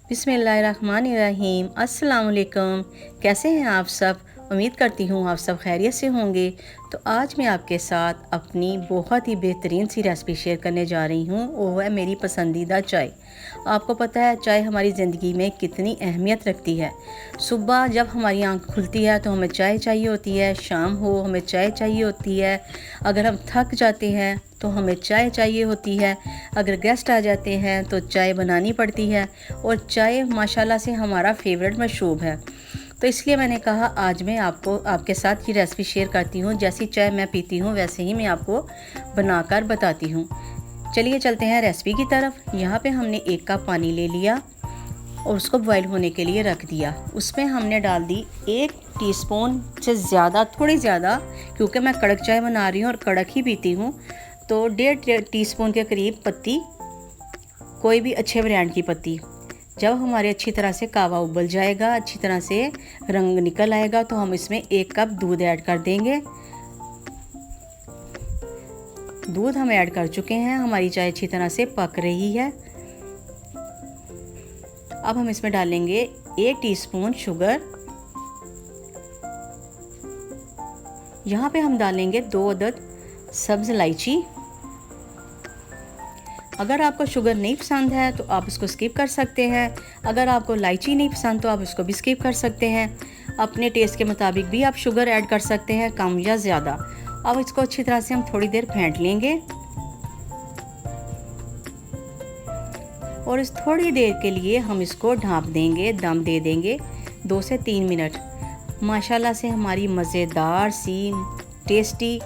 बिस्मिल्लाहिर्रहमानिर्रहीम। अस्सलाम वालेकुम। कैसे हैं आप सब? उम्मीद करती हूँ आप सब खैरियत से होंगे। तो आज मैं आपके साथ अपनी बहुत ही बेहतरीन सी रेसिपी शेयर करने जा रही हूँ। वो है मेरी पसंदीदा चाय। आपको पता है चाय हमारी ज़िंदगी में कितनी अहमियत रखती है। सुबह जब हमारी आँख खुलती है तो हमें चाय चाहिए होती है, शाम हो हमें चाय चाहिए होती है, अगर हम थक जाते हैं तो हमें चाय चाहिए होती है, अगर गेस्ट आ जाते हैं तो चाय बनानी पड़ती है। और चाय माशाल्लाह से हमारा फेवरेट मशरूब है। तो इसलिए मैंने कहा आज मैं आपको आपके साथ ये रेसिपी शेयर करती हूँ। जैसी चाय मैं पीती हूँ वैसे ही मैं आपको बनाकर बताती हूँ। चलिए चलते हैं रेसिपी की तरफ। यहाँ पे हमने 1 कप पानी ले लिया और उसको बॉईल होने के लिए रख दिया। उसमें हमने डाल दी 1 टीस्पून से ज़्यादा, थोड़ी ज़्यादा, क्योंकि मैं कड़क चाय बना रही हूँ और कड़क ही पीती हूँ, तो 1.5 टीस्पून के करीब पत्ती, कोई भी अच्छे ब्रांड की पत्ती। जब हमारे अच्छी तरह से कावा उबल जाएगा, अच्छी तरह से रंग निकल आएगा, तो हम इसमें 1 कप दूध ऐड कर देंगे। दूध हम ऐड कर चुके हैं। हमारी चाय अच्छी तरह से पक रही है। अब हम इसमें डालेंगे 1 टीस्पून शुगर। यहाँ पे हम डालेंगे 2 अदद सब्ज़ इलायची। अगर आपको शुगर नहीं पसंद है तो आप इसको स्किप कर सकते हैं। अगर आपको इलायची नहीं पसंद तो आप इसको भी स्किप कर सकते हैं। अपने टेस्ट के मुताबिक भी आप शुगर ऐड कर सकते हैं, कम या ज़्यादा। अब इसको अच्छी तरह से हम थोड़ी देर फेंट लेंगे और इस थोड़ी देर के लिए हम इसको ढाँप देंगे, दम दे देंगे 2 से 3 मिनट। माशाल्लाह से हमारी मज़ेदार सी टेस्टी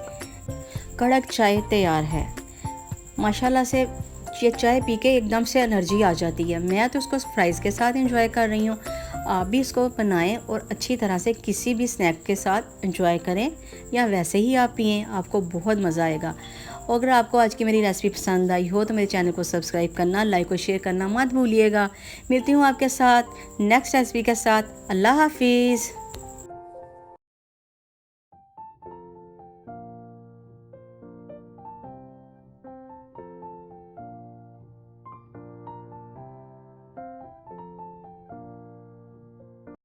कड़क चाय तैयार है। माशाल्लाह से ये चाय पी के एकदम से एनर्जी आ जाती है। मैं तो उसको फ्राइज़ के साथ एंजॉय कर रही हूँ। आप भी इसको बनाएं और अच्छी तरह से किसी भी स्नैक के साथ एंजॉय करें या वैसे ही आप पिएं, आपको बहुत मज़ा आएगा। और अगर आपको आज की मेरी रेसिपी पसंद आई हो तो मेरे चैनल को सब्सक्राइब करना, लाइक और शेयर करना मत भूलिएगा। मिलती हूँ आपके साथ नेक्स्ट रेसिपी के साथ। अल्लाह हाफिज़।